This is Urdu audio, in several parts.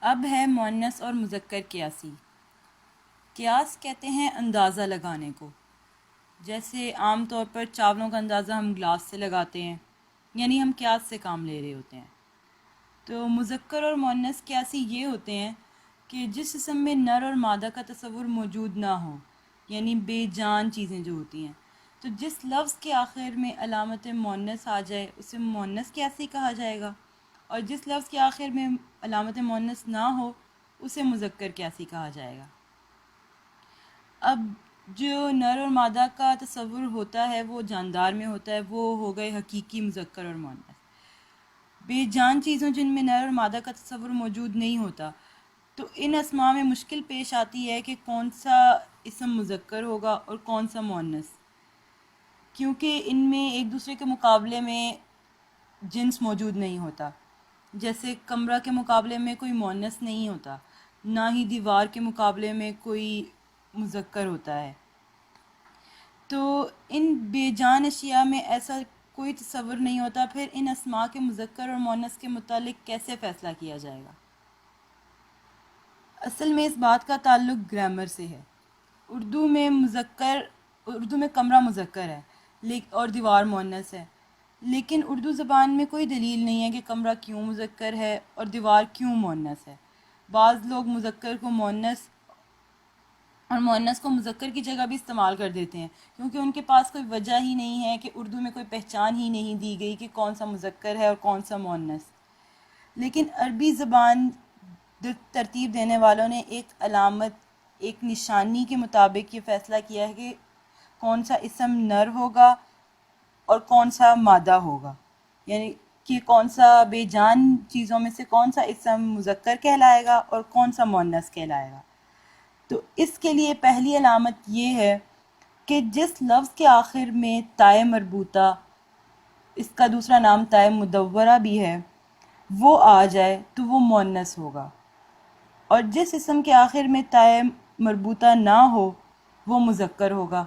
اب ہے مؤنث اور مذکر قیاسی۔ قیاس کہتے ہیں اندازہ لگانے کو، جیسے عام طور پر چاولوں کا اندازہ ہم گلاس سے لگاتے ہیں، یعنی ہم قیاس سے کام لے رہے ہوتے ہیں۔ تو مذکر اور مؤنث قیاسی یہ ہوتے ہیں کہ جس اسم میں نر اور مادہ کا تصور موجود نہ ہو، یعنی بے جان چیزیں جو ہوتی ہیں، تو جس لفظ کے آخر میں علامت مؤنث آ جائے اسے مؤنث قیاسی کہا جائے گا، اور جس لفظ کے آخر میں علامت مؤنث نہ ہو اسے مذکر قیاسی کہا جائے گا۔ اب جو نر اور مادہ کا تصور ہوتا ہے وہ جاندار میں ہوتا ہے، وہ ہو گئے حقیقی مذکر اور مؤنث۔ بے جان چیزوں جن میں نر اور مادہ کا تصور موجود نہیں ہوتا، تو ان اسماء میں مشکل پیش آتی ہے کہ کون سا اسم مذکر ہوگا اور کون سا مؤنث، کیونکہ ان میں ایک دوسرے کے مقابلے میں جنس موجود نہیں ہوتا۔ جیسے کمرہ کے مقابلے میں کوئی مؤنث نہیں ہوتا، نہ ہی دیوار کے مقابلے میں کوئی مذکر ہوتا ہے۔ تو ان بے جان اشیاء میں ایسا کوئی تصور نہیں ہوتا، پھر ان اسماء کے مذکر اور مؤنث کے متعلق کیسے فیصلہ کیا جائے گا؟ اصل میں اس بات کا تعلق گرامر سے ہے۔ اردو میں کمرہ مذکر ہے اور دیوار مؤنث ہے، لیکن اردو زبان میں کوئی دلیل نہیں ہے کہ کمرہ کیوں مذکر ہے اور دیوار کیوں مؤنث ہے۔ بعض لوگ مذکر کو مؤنث اور مؤنث کو مذکر کی جگہ بھی استعمال کر دیتے ہیں، کیونکہ ان کے پاس کوئی وجہ ہی نہیں ہے، کہ اردو میں کوئی پہچان ہی نہیں دی گئی کہ کون سا مذکر ہے اور کون سا مؤنث۔ لیکن عربی زبان ترتیب دینے والوں نے ایک علامت، ایک نشانی کے مطابق یہ فیصلہ کیا ہے کہ کون سا اسم نر ہوگا اور کون سا مادہ ہوگا، یعنی کہ کون سا بے جان چیزوں میں سے کون سا اسم مذکر کہلائے گا اور کون سا مؤنث کہلائے گا۔ تو اس کے لیے پہلی علامت یہ ہے کہ جس لفظ کے آخر میں تائے مربوطہ، اس کا دوسرا نام تائے مدورہ بھی ہے، وہ آ جائے تو وہ مؤنث ہوگا، اور جس اسم کے آخر میں تائے مربوطہ نہ ہو وہ مذکر ہوگا۔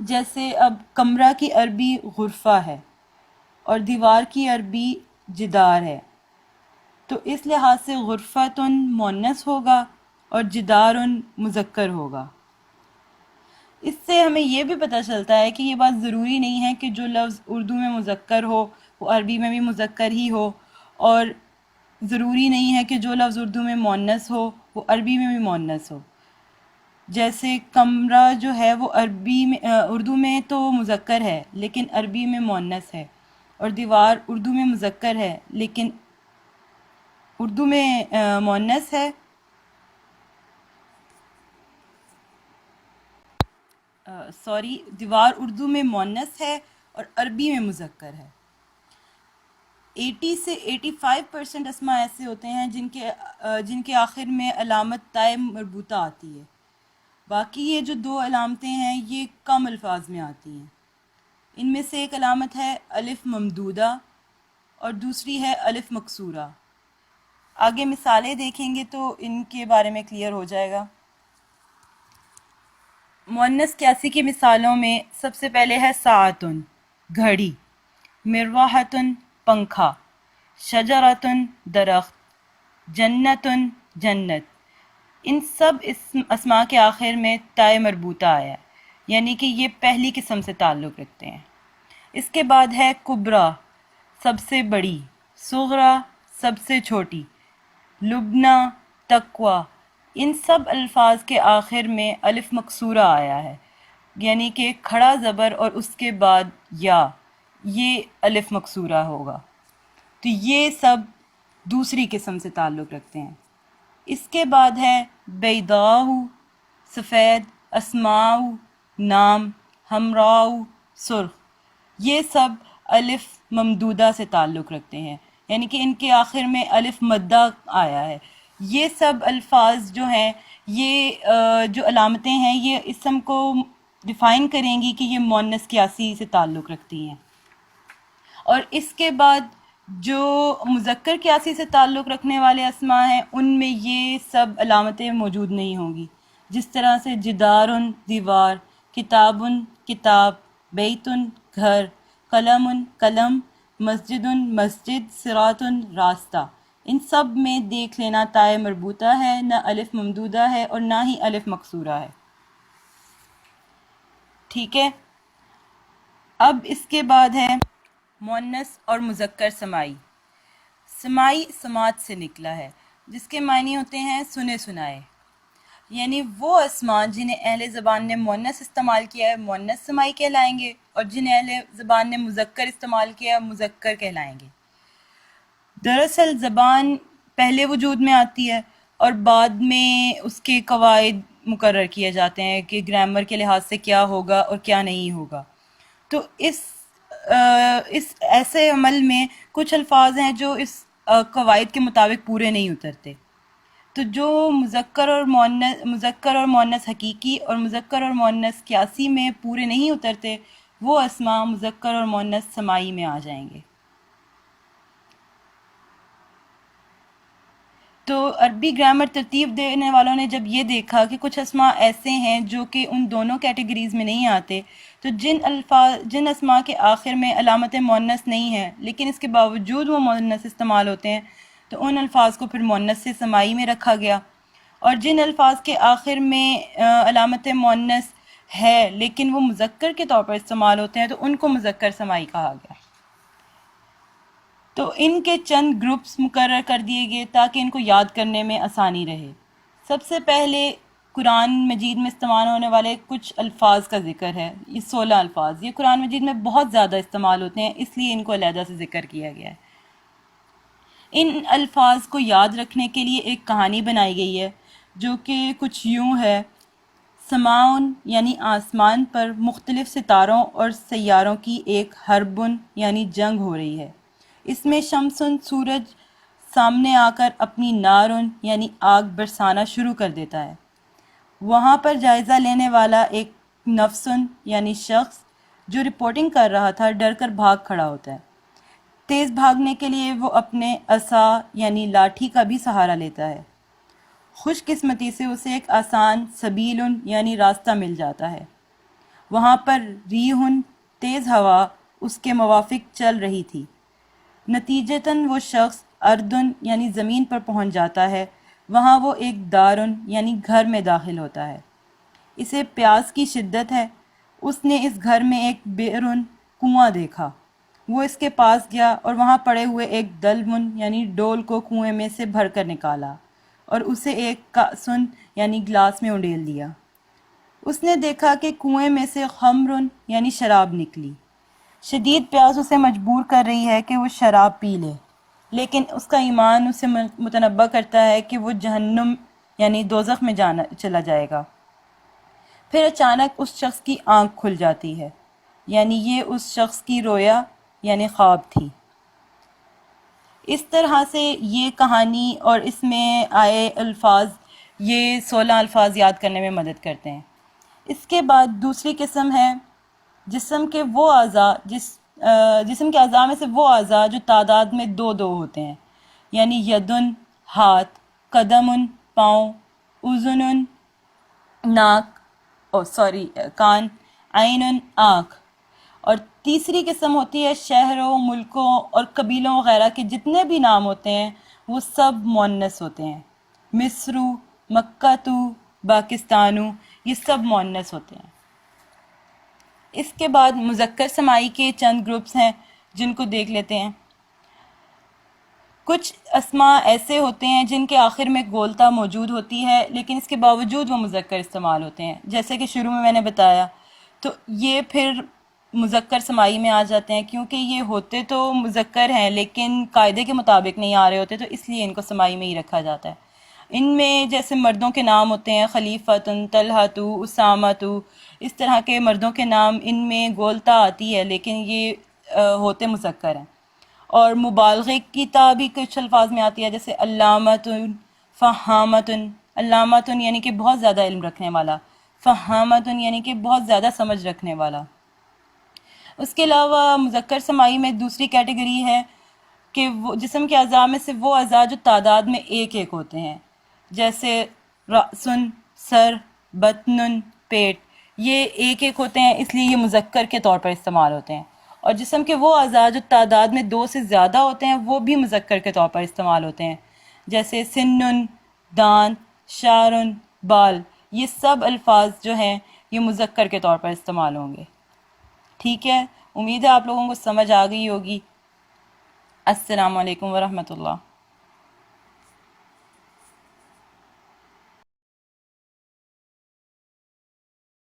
جیسے اب کمرہ کی عربی غرفہ ہے اور دیوار کی عربی جدار ہے، تو اس لحاظ سے غرفتن مؤنث ہوگا اور جدارن مذکر ہوگا۔ اس سے ہمیں یہ بھی پتہ چلتا ہے کہ یہ بات ضروری نہیں ہے کہ جو لفظ اردو میں مذکر ہو وہ عربی میں بھی مذکر ہی ہو، اور ضروری نہیں ہے کہ جو لفظ اردو میں مؤنث ہو وہ عربی میں بھی مؤنث ہو۔ جیسے کمرہ جو ہے وہ اردو میں تو مذکر ہے لیکن عربی میں مؤنث ہے، اور دیوار اردو میں مذکر ہے لیکن اردو میں مؤنث ہے۔ دیوار اردو میں مؤنث ہے اور عربی میں مذکر ہے۔ 80 سے 85% اسماء ایسے ہوتے ہیں جن کے آخر میں علامت تائے مربوطہ آتی ہے۔ باقی یہ جو دو علامتیں ہیں یہ کم الفاظ میں آتی ہیں۔ ان میں سے ایک علامت ہے الف ممدودہ اور دوسری ہے الف مکسورہ۔ آگے مثالیں دیکھیں گے تو ان کے بارے میں کلیئر ہو جائے گا۔ مؤنث قیاسی کی مثالوں میں سب سے پہلے ہے ساعتن گھڑی، مروحتن پنکھا، شجرتن درخت، جنتن جنت۔ ان سب اسماء کے آخر میں تائے مربوطہ آیا ہے، یعنی کہ یہ پہلی قسم سے تعلق رکھتے ہیں۔ اس کے بعد ہے کبریٰ سب سے بڑی، صغریٰ سب سے چھوٹی، لبنہ، تقویٰ۔ ان سب الفاظ کے آخر میں الف مکسورہ آیا ہے، یعنی کہ کھڑا زبر اور اس کے بعد یا، یہ الف مکسورہ ہوگا۔ تو یہ سب دوسری قسم سے تعلق رکھتے ہیں۔ اس کے بعد ہے بیضاء سفید، اسماء نام، حمراء سرخ۔ یہ سب الف ممدودہ سے تعلق رکھتے ہیں، یعنی کہ ان کے آخر میں الف مدہ آیا ہے۔ یہ سب الفاظ جو ہیں، یہ جو علامتیں ہیں، یہ اسم کو ڈیفائن کریں گی کہ یہ مؤنث قیاسی سے تعلق رکھتی ہیں۔ اور اس کے بعد جو مذکر قیاسی سے تعلق رکھنے والے اسماء ہیں ان میں یہ سب علامتیں موجود نہیں ہوں گی، جس طرح سے جدارن دیوار، کتابن کتاب، بیتن گھر، قلم قلم، مسجدن مسجد، صراطن راستہ۔ ان سب میں دیکھ لینا تائے مربوطہ ہے، نہ الف ممدودہ ہے اور نہ ہی الف مکسورہ ہے. ٹھیک ہے. اب اس کے بعد ہے مؤنث اور مذکر سمائی. سمائی سماعت سے نکلا ہے، جس کے معنی ہوتے ہیں سنے سنائے. یعنی وہ اسماء جنہیں اہل زبان نے مؤنث استعمال کیا ہے مؤنث سمائی کہلائیں گے، اور جنہیں اہل زبان نے مذکر استعمال کیا ہے مذکر کہلائیں گے. دراصل زبان پہلے وجود میں آتی ہے اور بعد میں اس کے قواعد مقرر کیے جاتے ہیں کہ گرامر کے لحاظ سے کیا ہوگا اور کیا نہیں ہوگا. تو اس ایسے عمل میں کچھ الفاظ ہیں جو اس قواعد کے مطابق پورے نہیں اترتے. تو جو مذکر اور مؤنث حقیقی اور مذکر اور مؤنث قیاسی میں پورے نہیں اترتے، وہ اسماء مذکر اور مؤنث سمائی میں آ جائیں گے. تو عربی گرامر ترتیب دینے والوں نے جب یہ دیکھا کہ کچھ اسماء ایسے ہیں جو کہ ان دونوں کیٹیگریز میں نہیں آتے، تو جن اسماء کے آخر میں علامت مؤنث نہیں ہے لیکن اس کے باوجود وہ مؤنث استعمال ہوتے ہیں، تو ان الفاظ کو پھر مؤنث سے سمائی میں رکھا گیا. اور جن الفاظ کے آخر میں علامت مؤنث ہے لیکن وہ مذکر کے طور پر استعمال ہوتے ہیں، تو ان کو مذکر سمائی کہا گیا. تو ان کے چند گروپس مقرر کر دیے گئے تاکہ ان کو یاد کرنے میں آسانی رہے. سب سے پہلے قرآن مجید میں استعمال ہونے والے کچھ الفاظ کا ذکر ہے. یہ 16 الفاظ، یہ قرآن مجید میں بہت زیادہ استعمال ہوتے ہیں، اس لیے ان کو علیحدہ سے ذکر کیا گیا ہے. ان الفاظ کو یاد رکھنے کے لیے ایک کہانی بنائی گئی ہے جو کہ کچھ یوں ہے: سماؤن یعنی آسمان پر مختلف ستاروں اور سیاروں کی ایک حربن یعنی جنگ ہو رہی ہے. اس میں شمسن سورج سامنے آ کر اپنی نارن یعنی آگ برسانا شروع کر دیتا ہے. وہاں پر جائزہ لینے والا ایک نفسن یعنی شخص جو رپورٹنگ کر رہا تھا ڈر کر بھاگ کھڑا ہوتا ہے. تیز بھاگنے کے لیے وہ اپنے عصا یعنی لاٹھی کا بھی سہارا لیتا ہے. خوش قسمتی سے اسے ایک آسان سبیلن یعنی راستہ مل جاتا ہے. وہاں پر ریحن تیز ہوا اس کے موافق چل رہی تھی. نتیجتاً وہ شخص اردن یعنی زمین پر پہنچ جاتا ہے. وہاں وہ ایک دارن یعنی گھر میں داخل ہوتا ہے. اسے پیاس کی شدت ہے. اس نے اس گھر میں ایک بیرن کنواں دیکھا. وہ اس کے پاس گیا اور وہاں پڑے ہوئے ایک دلمن یعنی ڈول کو کنویں میں سے بھر کر نکالا اور اسے ایک کاسن یعنی گلاس میں انڈیل دیا. اس نے دیکھا کہ کنویں میں سے خمرن یعنی شراب نکلی. شدید پیاس اسے مجبور کر رہی ہے کہ وہ شراب پی لے، لیکن اس کا ایمان اسے متنبہ کرتا ہے کہ وہ جہنم یعنی دوزخ میں چلا جائے گا. پھر اچانک اس شخص کی آنکھ کھل جاتی ہے، یعنی یہ اس شخص کی رویا یعنی خواب تھی. اس طرح سے یہ کہانی اور اس میں آئے الفاظ یہ 16 الفاظ یاد کرنے میں مدد کرتے ہیں. اس کے بعد دوسری قسم ہے جسم کے اعضاء میں سے وہ اعضاء جو تعداد میں دو ہوتے ہیں، یعنی یدن ہاتھ، قدمن پاؤں، اذنن کان، عینن آنکھ. اور تیسری قسم ہوتی ہے شہروں، ملکوں اور قبیلوں وغیرہ کے جتنے بھی نام ہوتے ہیں وہ سب مؤنث ہوتے ہیں. مصرو، مکہ، پاکستانو، یہ سب مؤنث ہوتے ہیں. اس کے بعد مذکر سمائی کے چند گروپس ہیں جن کو دیکھ لیتے ہیں. کچھ اسماء ایسے ہوتے ہیں جن کے آخر میں گولتا موجود ہوتی ہے لیکن اس کے باوجود وہ مذکر استعمال ہوتے ہیں، جیسے کہ شروع میں نے بتایا. تو یہ پھر مذکر سمائی میں آ جاتے ہیں کیونکہ یہ ہوتے تو مذکر ہیں لیکن قاعدے کے مطابق نہیں آ رہے ہوتے، تو اس لیے ان کو سمائی میں ہی رکھا جاتا ہے. ان میں جیسے مردوں کے نام ہوتے ہیں خلیفتن، طلحۃ، اسامۃ، اس طرح کے مردوں کے نام ان میں گولتا آتی ہے لیکن یہ ہوتے مذکر ہیں. اور مبالغے کی تا بھی کچھ الفاظ میں آتی ہے، جیسے علامتن، فہامتن. علامتن یعنی کہ بہت زیادہ علم رکھنے والا، فہامتن یعنی کہ بہت زیادہ سمجھ رکھنے والا. اس کے علاوہ مذکر سمائی میں دوسری کیٹیگری ہے کہ وہ جسم کے اعضاء میں سے وہ اعضاء جو تعداد میں ایک ہوتے ہیں، جیسے رأسن سر، بطنن پیٹ. یہ ایک ہوتے ہیں اس لیے یہ مذکر کے طور پر استعمال ہوتے ہیں. اور جسم کے وہ اعضاء جو تعداد میں 2 سے زیادہ ہوتے ہیں وہ بھی مذکر کے طور پر استعمال ہوتے ہیں، جیسے سنن، دانت، شعرن، بال، یہ سب الفاظ جو ہیں یہ مذکر کے طور پر استعمال ہوں گے. ٹھیک ہے، امید ہے آپ لوگوں کو سمجھ آ گئی ہوگی. السلام علیکم ورحمۃ اللہ.